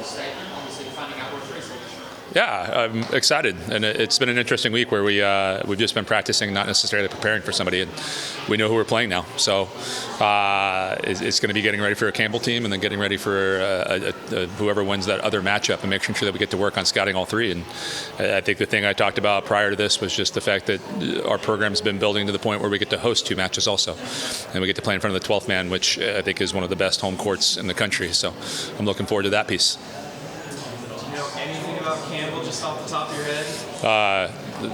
State, obviously finding out where three is. Yeah, I'm excited, and it's been an interesting week where we've just been practicing, not necessarily preparing for somebody, and we know who we're playing now. So it's going to be getting ready for a Campbell team, and then getting ready for whoever wins that other matchup, and making sure that we get to work on scouting all three. And I think the thing I talked about prior to this was just the fact that our program's been building to the point where we get to host two matches also, and we get to play in front of the 12th man, which I think is one of the best home courts in the country. So I'm looking forward to that piece. Anything about Campbell just off the top of your head?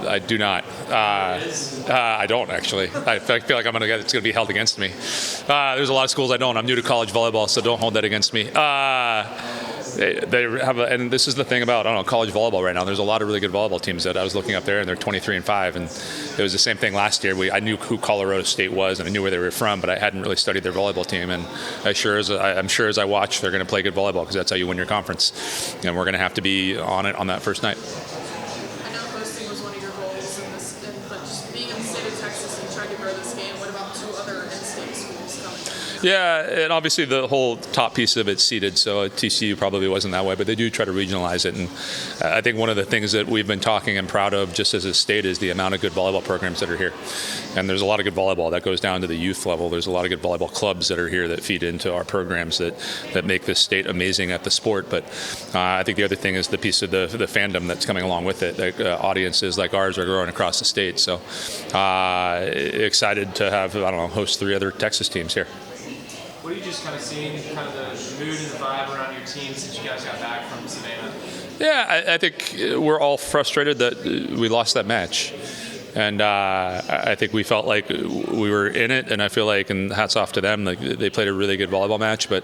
I do not. I don't actually. I feel like it's going to be held against me. There's a lot of schools I don't. I'm new to college volleyball, so don't hold that against me. They have, and this is the thing about college volleyball right now. There's a lot of really good volleyball teams that I was looking up there, and they're 23-5. And it was the same thing last year. I knew who Colorado State was, and I knew where they were from, but I hadn't really studied their volleyball team. And I'm sure as I watch, they're going to play good volleyball because that's how you win your conference. And we're going to have to be on it on that first night. I know hosting was one of your goals, but just being in the state of Texas and trying to grow this game. What about two other in-state schools coming? Yeah, and obviously the whole top piece of it's seeded, so TCU probably wasn't that way, but they do try to regionalize it. And I think one of the things that we've been talking and proud of just as a state is the amount of good volleyball programs that are here. And there's a lot of good volleyball that goes down to the youth level. There's a lot of good volleyball clubs that are here that feed into our programs that make this state amazing at the sport. But I think the other thing is the piece of the fandom that's coming along with it. Like, audiences like ours are growing across the state. So excited to have, host three other Texas teams here. What are you just kind of seeing, kind of the mood and the vibe around your team since you guys got back from Savannah? Yeah, I think we're all frustrated that we lost that match. And I think we felt like we were in it, and I feel like, and hats off to them, like they played a really good volleyball match, but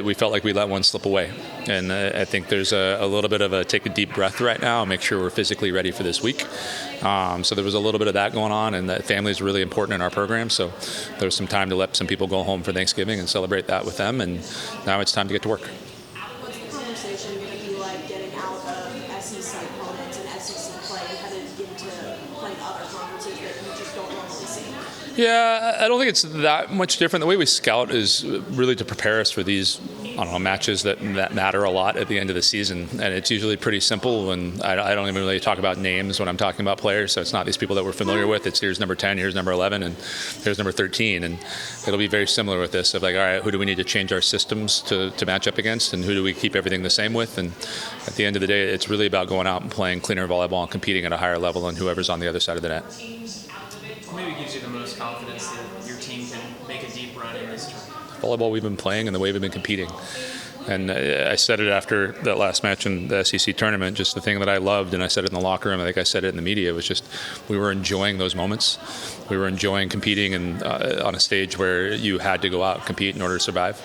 we felt like we let one slip away. And I think there's a little bit of a take a deep breath right now and make sure we're physically ready for this week. So there was a little bit of that going on, and that family is really important in our program. So there was some time to let some people go home for Thanksgiving and celebrate that with them, and now it's time to get to work. What's the conversation going to be like getting out of SEC opponents and SEC play and headed into playing other conferences that you just don't normally see? Yeah, I don't think it's that much different. The way we scout is really to prepare us for these, matches that matter a lot at the end of the season. And it's usually pretty simple, and I don't even really talk about names when I'm talking about players. So it's not these people that we're familiar with. It's here's number 10, here's number 11, and here's number 13. And it'll be very similar with this of like, all right, who do we need to change our systems to match up against, and who do we keep everything the same with? And at the end of the day, it's really about going out and playing cleaner volleyball and competing at a higher level than whoever's on the other side of the net. Maybe gives you the most confidence that your team can make a deep run in this tournament? Volleyball we've been playing and the way we've been competing. And I said it after that last match in the SEC tournament, just the thing that I loved, and I said it in the locker room, I think I said it in the media, was just we were enjoying those moments. We were enjoying competing and on a stage where you had to go out and compete in order to survive.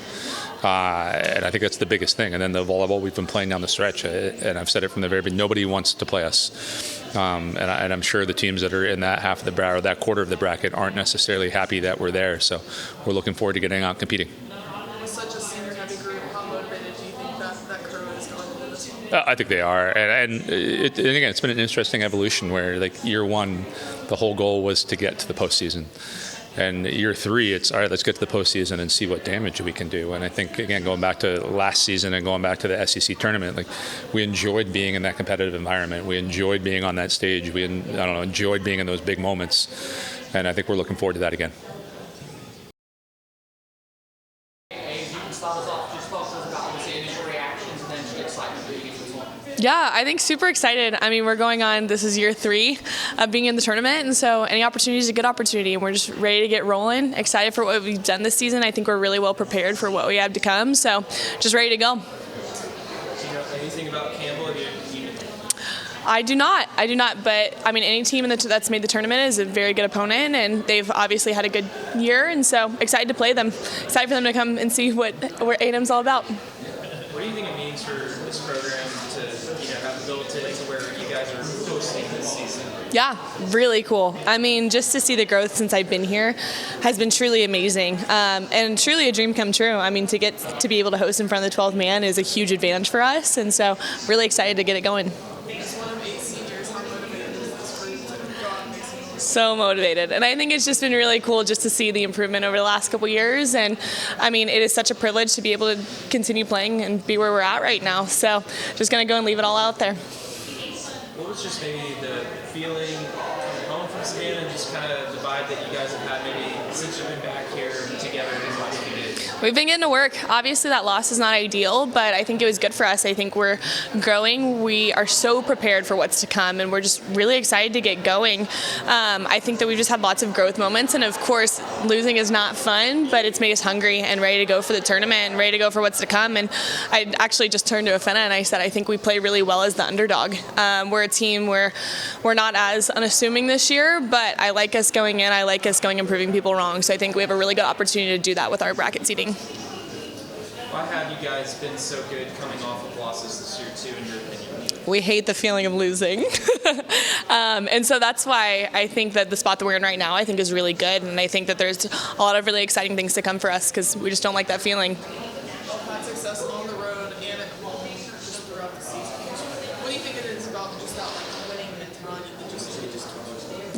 And I think that's the biggest thing. And then the volleyball we've been playing down the stretch, and I've said it from the very beginning, nobody wants to play us. And I'm sure the teams that are in that half of the bracket or that quarter of the bracket aren't necessarily happy that we're there. So we're looking forward to getting out and competing. With such a senior-heavy group, how motivated do you think that crew is going into this one? I think they are. And again, it's been an interesting evolution where, like, year one, the whole goal was to get to the postseason. And year three, it's all right, let's get to the postseason and see what damage we can do. And I think, again, going back to last season and going back to the SEC tournament, like, we enjoyed being in that competitive environment. We enjoyed being on that stage. We, enjoyed being in those big moments. And I think we're looking forward to that again. Yeah, I think super excited. I mean, we're going on, this is year 3 of being in the tournament, and so any opportunity is a good opportunity, and we're just ready to get rolling, excited for what we've done this season. I think we're really well prepared for what we have to come, so just ready to go. Do you know anything about Campbell? I do not, but I mean, any team that's made the tournament is a very good opponent, and they've obviously had a good year, and so excited to play them. Excited for them to come and see what A&M's all about. What do you think it means for this program to have built it to where you guys are hosting this season? Yeah, really cool. I mean, just to see the growth since I've been here has been truly amazing, and truly a dream come true. I mean, to get to be able to host in front of the 12th man is a huge advantage for us, and so really excited to get it going. As one of 8 seniors, how motivated is this group to go out and make some So motivated, and I think it's just been really cool just to see the improvement over the last couple years. And I mean, it is such a privilege to be able to continue playing and be where we're at right now. So just gonna go and leave it all out there. What was just maybe the feeling coming home from Savannah and just kind of the vibe that you guys have had maybe since you've been back here together as much as you did? We've been getting to work. Obviously, that loss is not ideal, but I think it was good for us. I think we're growing. We are so prepared for what's to come, and we're just really excited to get going. I think that we've just had lots of growth moments, and of course, losing is not fun, but it's made us hungry and ready to go for the tournament and ready to go for what's to come. And I actually just turned to Afena and I said, I think we play really well as the underdog. We're a team where we're not as unassuming this year, but I like us going in. I like us going and proving people wrong. So I think we have a really good opportunity to do that with our bracket seeding. Why have you guys been so good coming off of losses this year too, in your opinion? We hate the feeling of losing. And so that's why I think that the spot that we're in right now, I think is really good. And I think that there's a lot of really exciting things to come for us because we just don't like that feeling. Had success on the road and at home just throughout the season. What do you think it is about just that winning mentality that just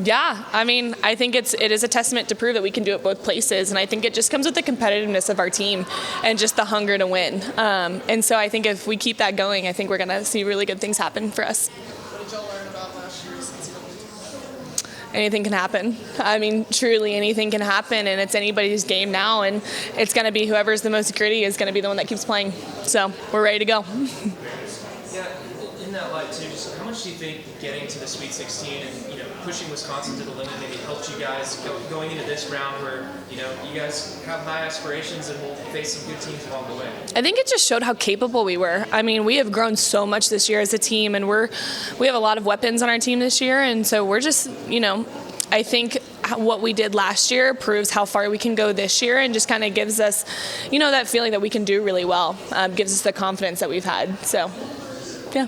Yeah, I mean, I think it is a testament to prove that we can do it both places, and I think it just comes with the competitiveness of our team and just the hunger to win. And so I think if we keep that going, I think we're going to see really good things happen for us. What did y'all learn about last year's NCAA? Anything can happen. I mean, truly anything can happen, and it's anybody's game now, and it's going to be whoever's the most gritty is going to be the one that keeps playing. So we're ready to go. Yeah, in that light too, just how much do you think getting to the Sweet 16 and pushing Wisconsin to the limit maybe helped you guys going into this round where you guys have high aspirations and will face some good teams along the way? I think it just showed how capable we were. I mean, we have grown so much this year as a team, and we have a lot of weapons on our team this year, and so we're just, I think what we did last year proves how far we can go this year and just kind of gives us, that feeling that we can do really well, gives us the confidence that we've had. So, yeah.